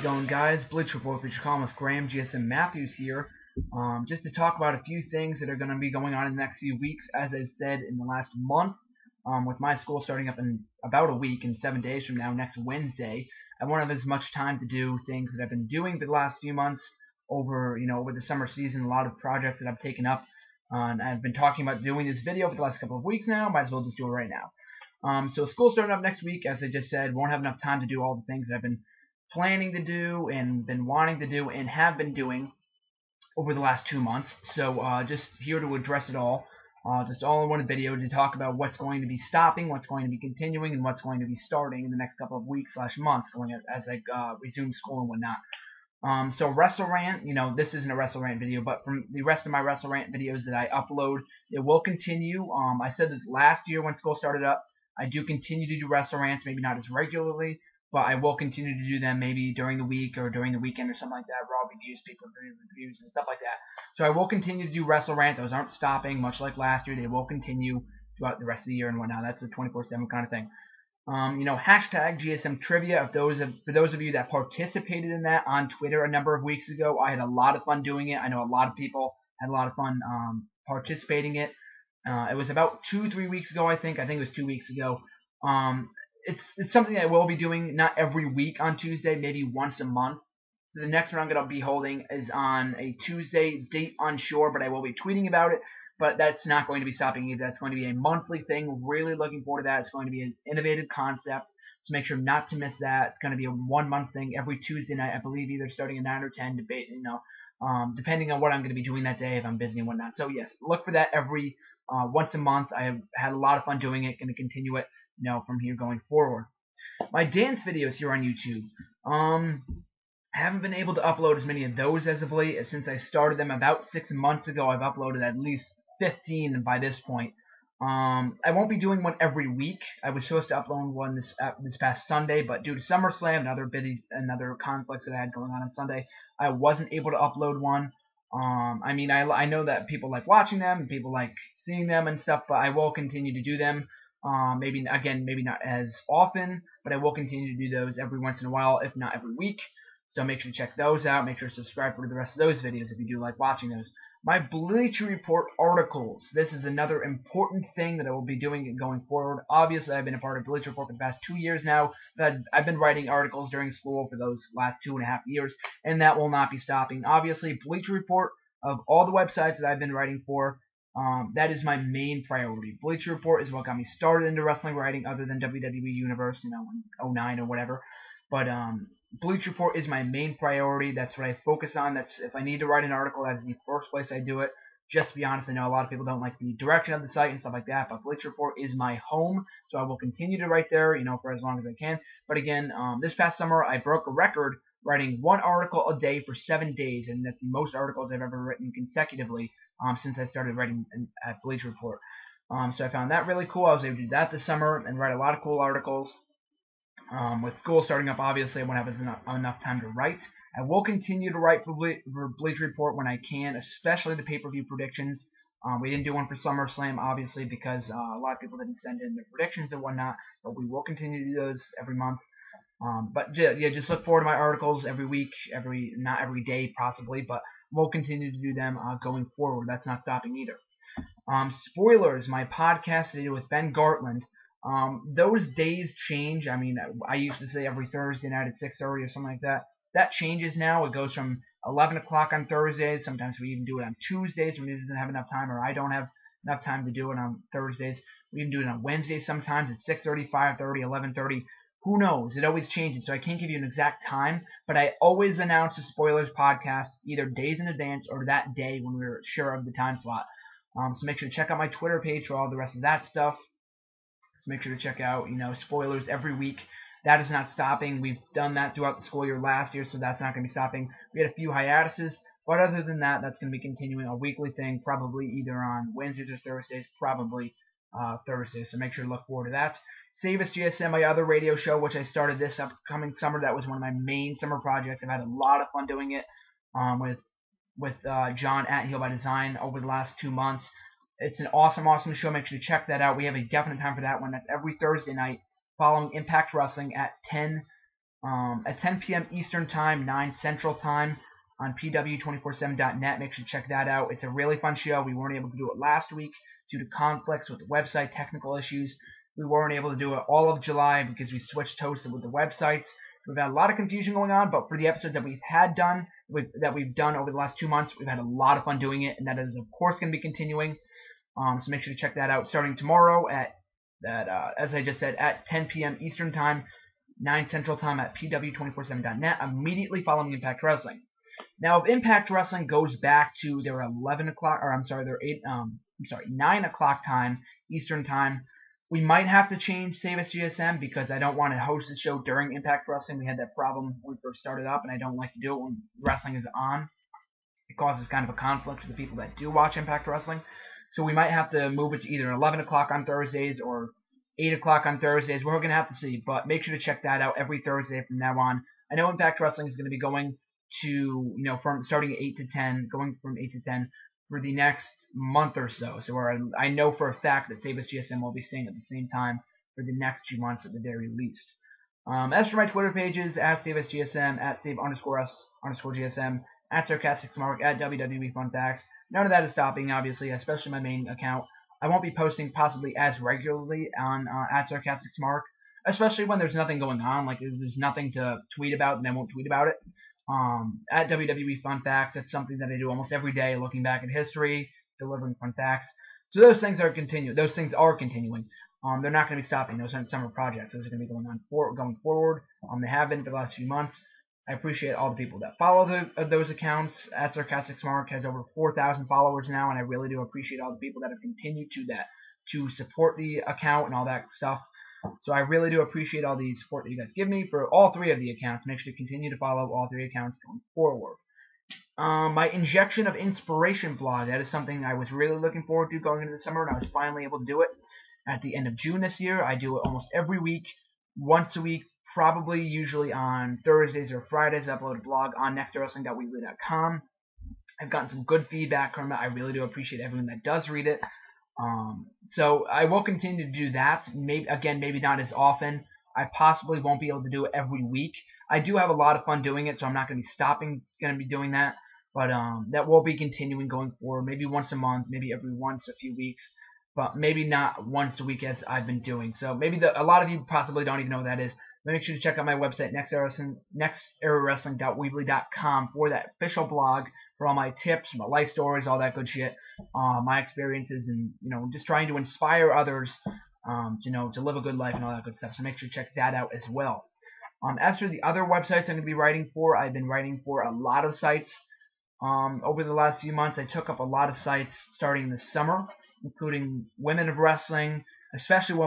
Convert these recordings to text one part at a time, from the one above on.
it going, guys? Bleacher Report, Bleacher columnist Graham GSM Matthews here, just to talk about a few things that are going to be going on in the next few weeks. As I said in the last month, with my school starting up in about a week, in 7 days from now, next Wednesday, I won't have as much time to do things that I've been doing for the last few months over the summer season. A lot of projects that I've taken up, and I've been talking about doing this video for the last couple of weeks now. Might as well just do it right now. So school starting up next week, as I just said, won't have enough time to do all the things that I've been planning to do and been wanting to do and have been doing over the last 2 months. So just here to address it all, just all in one video to talk about what's going to be stopping, what's going to be continuing, and what's going to be starting in the next couple of weeks / months going as I resume school and whatnot. So WrestleRant, this isn't a WrestleRant video, but from the rest of my WrestleRant videos that I upload, it will continue. I said this last year when school started up. I do continue to do WrestleRants, maybe not as regularly, but I will continue to do them maybe during the week or during the weekend or something like that. Raw reviews, people reviews, and stuff like that. So I will continue to do WrestleRant. Those aren't stopping, much like last year. They will continue throughout the rest of the year and whatnot. That's a 24/7 kind of thing. Hashtag GSM Trivia. For those of you that participated in that on Twitter a number of weeks ago, I had a lot of fun doing it. I know a lot of people had a lot of fun participating in it. It was about 2-3 weeks ago, I think. I think it was 2 weeks ago. It's something that I will be doing not every week on Tuesday, maybe once a month. So the next one I'm going to be holding is on a Tuesday, date unsure, but I will be tweeting about it. But that's not going to be stopping either. That's going to be a monthly thing. Really looking forward to that. It's going to be an innovative concept. So make sure not to miss that. It's going to be a 1 month thing every Tuesday night, I believe, either starting at 9 or 10, depending on what I'm going to be doing that day, if I'm busy and whatnot. So yes, look for that every once a month. I have had a lot of fun doing it. Going to continue it from here going forward. My dance videos here on YouTube. I haven't been able to upload as many of those as of late. Since I started them about 6 months ago, I've uploaded at least 15 by this point. I won't be doing one every week. I was supposed to upload one this past Sunday, but due to SummerSlam and other conflicts that I had going on Sunday, I wasn't able to upload one. I know that people like watching them and people like seeing them and stuff, but I will continue to do them. Maybe not as often, but I will continue to do those every once in a while, if not every week. So make sure to check those out. Make sure to subscribe for the rest of those videos if you do like watching those. My Bleacher Report articles. This is another important thing that I will be doing going forward. Obviously, I've been a part of Bleacher Report for the past 2 years now. I've been writing articles during school for those last 2.5 years, and that will not be stopping. Obviously, Bleacher Report, of all the websites that I've been writing for, that is my main priority. Bleacher Report is what got me started into wrestling writing, other than WWE Universe, in 2009 or whatever. But Bleacher Report is my main priority. That's what I focus on. That's if I need to write an article, that is the first place I do it. Just to be honest, I know a lot of people don't like the direction of the site and stuff like that, but Bleacher Report is my home, so I will continue to write there, for as long as I can. But again, this past summer, I broke a record writing 1 article a day for 7 days, and that's the most articles I've ever written consecutively since I started writing at Bleacher Report. So I found that really cool. I was able to do that this summer and write a lot of cool articles. With school starting up, obviously, I won't have enough time to write. I will continue to write for Bleacher Report when I can, especially the pay-per-view predictions. We didn't do one for SummerSlam, obviously, because a lot of people didn't send in their predictions and whatnot, but we will continue to do those every month. But yeah, just look forward to my articles every week, not every day possibly, but we'll continue to do them going forward. That's not stopping either. Spoilers, my podcast I did with Ben Gartland. Those days change. I used to say every Thursday night at 6:30 or something like that. That changes now. It goes from 11 o'clock on Thursdays. Sometimes we even do it on Tuesdays when he doesn't have enough time, or I don't have enough time to do it on Thursdays. We even do it on Wednesdays sometimes at 6:30, 5:30, 11:30. Who knows? It always changes, so I can't give you an exact time, but I always announce the Spoilers podcast either days in advance or that day when we're sure of the time slot. So make sure to check out my Twitter page for all the rest of that stuff. So make sure to check out, Spoilers every week. That is not stopping. We've done that throughout the school year last year, so that's not going to be stopping. We had a few hiatuses, but other than that, that's going to be continuing, a weekly thing, probably either on Wednesdays or Thursdays, probably Thursdays. So make sure to look forward to that. SAVE US GSM, my other radio show, which I started this upcoming summer. That was one of my main summer projects. I've had a lot of fun doing it with John at Heel by Design over the last 2 months. It's an awesome show. Make sure to check that out. We have a definite time for that one. That's every Thursday night following Impact Wrestling at 10 at 10 p.m. Eastern Time, 9 Central Time on pw247.net. Make sure to check that out. It's a really fun show. We weren't able to do it last week due to conflicts with the website, technical issues. We weren't able to do it all of July because we switched hosts with the websites. We've had a lot of confusion going on, but for the episodes that we've done over the last 2 months, we've had a lot of fun doing it, and that is, of course, going to be continuing. So make sure to check that out starting tomorrow as I just said, at 10 p.m. Eastern Time, 9 Central Time at pw247.net, immediately following Impact Wrestling. Now, if Impact Wrestling goes back to their 9 o'clock time, Eastern Time, we might have to change SAVE US GSM because I don't want to host the show during Impact Wrestling. We had that problem when we first started up, and I don't like to do it when wrestling is on. It causes kind of a conflict for the people that do watch Impact Wrestling. So we might have to move it to either 11 o'clock on Thursdays or 8 o'clock on Thursdays. We're going to have to see, but make sure to check that out every Thursday from now on. I know Impact Wrestling is going to be going to, from starting at 8 to 10, going from 8 to 10 for the next month or so. So I know for a fact that SAVE US GSM will be staying at the same time for the next 2 months at the very least. As for my Twitter pages, at SAVE US GSM, at @save_us_GSM, at SarcasticSmark, at WWE Fun Facts. None of that is stopping, obviously, especially my main account. I won't be posting possibly as regularly on at @SarcasticSmark, especially when there's nothing going on. Like, if there's nothing to tweet about, then I won't tweet about it. At WWE Fun Facts, that's something that I do almost every day, looking back at history, delivering fun facts. So those things are continuing. They're not going to be stopping. Those aren't summer projects. Those are going to be going forward. They have been for the last few months. I appreciate all the people that follow those accounts. At SarcasticSmark has over 4,000 followers now, and I really do appreciate all the people that have continued to support the account and all that stuff. So I really do appreciate all the support that you guys give me for all 3 of the accounts. Make sure to continue to follow all 3 accounts going forward. My Injection of Inspiration blog, that is something I was really looking forward to going into the summer, and I was finally able to do it at the end of June this year. I do it almost every week, once a week, probably usually on Thursdays or Fridays. I upload a blog on nextwrestling.weebly.com. I've gotten some good feedback from it. I really do appreciate everyone that does read it. So I will continue to do that. Maybe not as often. I possibly won't be able to do it every week. I do have a lot of fun doing it, so I'm not going to be doing that. But that will be continuing going forward. Maybe once a month, maybe every once a few weeks, but maybe not once a week as I've been doing. So maybe a lot of you possibly don't even know what that is. Make sure to check out my website, nextwrestling.weebly.com, for that official blog for all my tips, my life stories, all that good shit, my experiences, and just trying to inspire others, to live a good life and all that good stuff. So make sure to check that out as well. As for the other websites I'm going to be writing for, I've been writing for a lot of sites. Over the last few months, I took up a lot of sites starting this summer, including Women of Wrestling, especially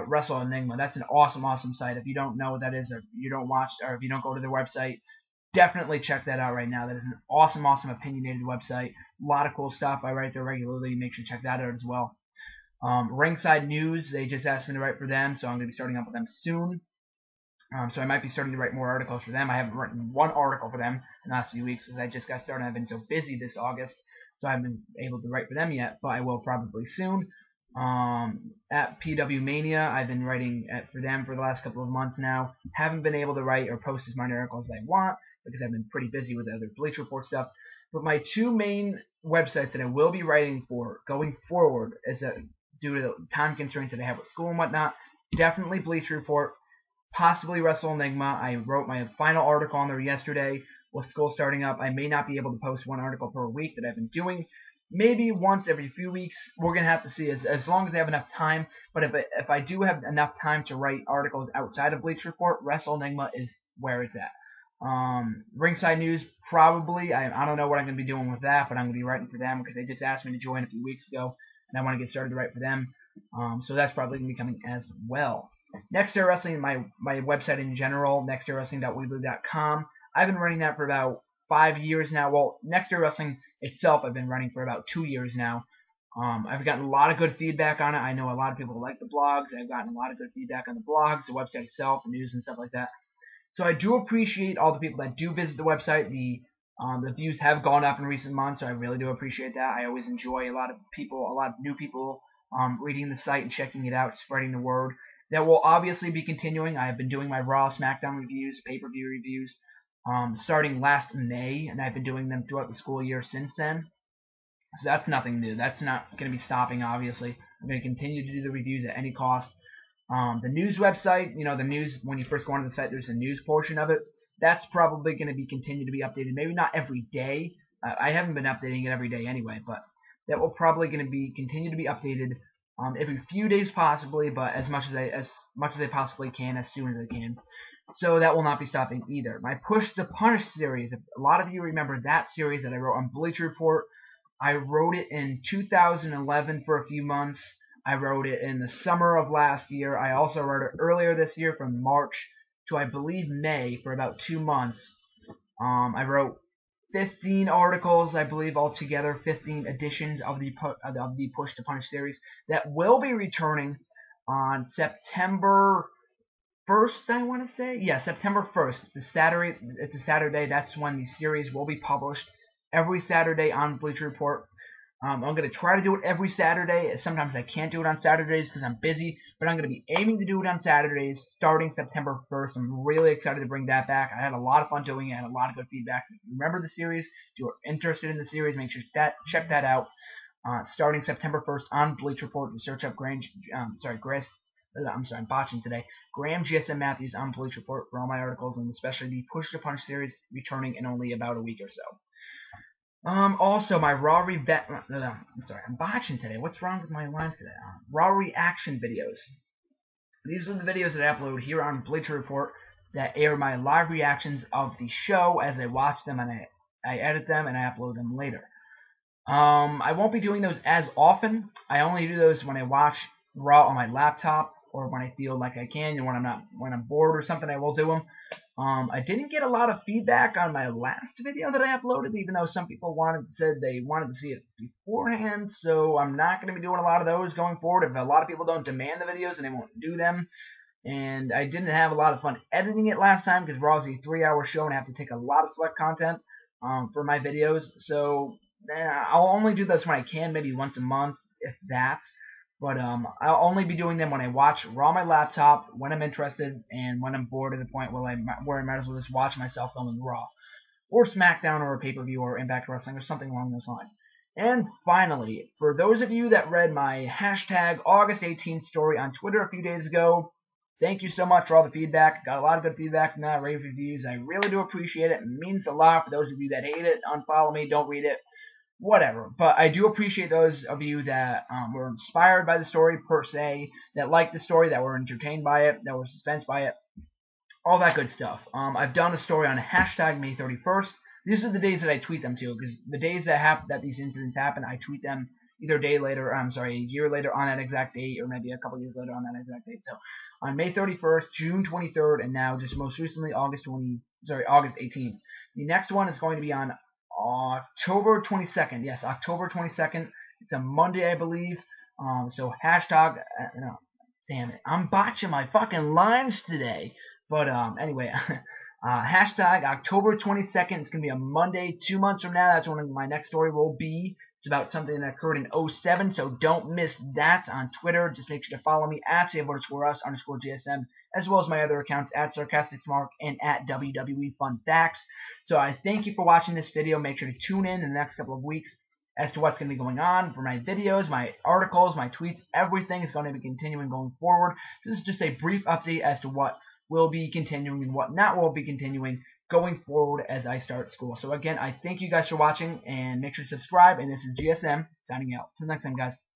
Wrestle Enigma. That's an awesome site. If you don't know what that is, or you don't watch, or if you don't go to their website, definitely check that out right now. That is an awesome opinionated website. A lot of cool stuff. I write there regularly. Make sure to check that out as well. Ringside News, they just asked me to write for them, so I'm going to be starting up with them soon. So I might be starting to write more articles for them. I haven't written one article for them in the last few weeks because I just got started. I've been so busy this August, so I haven't been able to write for them yet, but I will probably soon. At PW Mania, I've been writing for them for the last couple of months now. Haven't been able to write or post as many articles as I want because I've been pretty busy with other Bleacher Report stuff. But my 2 main websites that I will be writing for going forward, due to the time constraints that I have with school and whatnot, definitely Bleacher Report, possibly Wrestle Enigma. I wrote my final article on there yesterday. With school starting up, I may not be able to post 1 article per week that I've been doing. Maybe once every few weeks. We're going to have to see as long as I have enough time. But if I do have enough time to write articles outside of Bleacher Report, Wrestle Enigma is where it's at. Ringside News, probably. I don't know what I'm going to be doing with that, but I'm going to be writing for them because they just asked me to join a few weeks ago, and I want to get started to write for them. So that's probably going to be coming as well. Next Era Wrestling, my website in general, nextwrestling.weebly.com. I've been running that for about 5 years now. Well, Next Era Wrestling itself, I've been running for about 2 years now. I've gotten a lot of good feedback on it. I know a lot of people like the blogs. I've gotten a lot of good feedback on the blogs, the website itself, the news and stuff like that. So I do appreciate all the people that do visit the website. The views have gone up in recent months, so I really do appreciate that. I always enjoy a lot of new people reading the site and checking it out, spreading the word. That will obviously be continuing. I have been doing my Raw, SmackDown reviews, pay-per-view reviews, starting last May, and I've been doing them throughout the school year since then. So that's nothing new. That's not going to be stopping, obviously. I'm going to continue to do the reviews at any cost. The news website, the news, when you first go onto the site, there's a news portion of it. That's probably going to be continue to be updated. Maybe not every day. I haven't been updating it every day anyway, but that will probably going to be continue to be updated every few days possibly, but as much as I possibly can, as soon as I can. So that will not be stopping either. My Push to Punish series, a lot of you remember that series that I wrote on Bleacher Report. I wrote it in 2011 for a few months. I wrote it in the summer of last year. I also wrote it earlier this year from March to, I believe, May for about 2 months. I wrote 15 articles, I believe, altogether, 15 editions of the Push to Punish series that will be returning on September 1st, I want to say. Yeah, September 1st. It's a Saturday. That's when the series will be published every Saturday on Bleacher Report. I'm going to try to do it every Saturday. Sometimes I can't do it on Saturdays because I'm busy, but I'm going to be aiming to do it on Saturdays starting September 1st. I'm really excited to bring that back. I had a lot of fun doing it. I had a lot of good feedback. So if you remember the series, if you're interested in the series, make sure check that out. Starting September 1st on Bleacher Report, you search up I'm botching today. Graham GSM Matthews on Bleacher Report for all my articles, and especially the Push to Punch series returning in only about a week or so. Also, my I'm botching today. What's wrong with my lines today? Raw reaction videos. These are the videos that I upload here on Bleacher Report that air my live reactions of the show as I watch them, and I edit them and I upload them later. I won't be doing those as often. I only do those when I watch Raw on my laptop or when I feel like I can, and when I'm bored or something, I will do them. I didn't get a lot of feedback on my last video that I uploaded, even though some people said they wanted to see it beforehand, so I'm not going to be doing a lot of those going forward. If a lot of people don't demand the videos, and they won't do them. And I didn't have a lot of fun editing it last time because Raw is a 3-hour show and I have to take a lot of select content for my videos. So I'll only do this when I can, maybe once a month, if that. But I'll only be doing them when I watch Raw on my laptop, when I'm interested, and when I'm bored to the point where I might as well just watch myself filming Raw, or SmackDown, or a pay-per-view, or Impact Wrestling, or something along those lines. And finally, for those of you that read my hashtag August 18th story on Twitter a few days ago, thank you so much for all the feedback. Got a lot of good feedback from that, rave reviews. I really do appreciate it. It means a lot. For those of you that hate it, unfollow me, don't read it. Whatever, but I do appreciate those of you that were inspired by the story per se, that liked the story, that were entertained by it, that were suspensed by it, all that good stuff. I've done a story on hashtag May 31st. These are the days that I tweet them to, because the days that these incidents happen, I tweet them either a year later on that exact date, or maybe a couple years later on that exact date. So on May 31st, June 23rd, and now just most recently August 18th. The next one is going to be on October 22nd. Yes, October 22nd. It's a Monday, I believe. So hashtag, damn it, I'm botching my fucking lines today. But anyway, hashtag October 22nd. It's gonna be a Monday, 2 months from now. That's when my next story will be. It's about something that occurred in 2007, so don't miss that on Twitter. Just make sure to follow me at @SAVE_US_GSM, as well as my other accounts at SarcasticSmark and at WWE Fun Facts. So I thank you for watching this video. Make sure to tune in the next couple of weeks as to what's going to be going on for my videos, my articles, my tweets. Everything is going to be continuing going forward. This is just a brief update as to what will be continuing and what not will be continuing going forward as I start school. So again, I thank you guys for watching, and make sure to subscribe, and this is GSM signing out. Till next time, guys.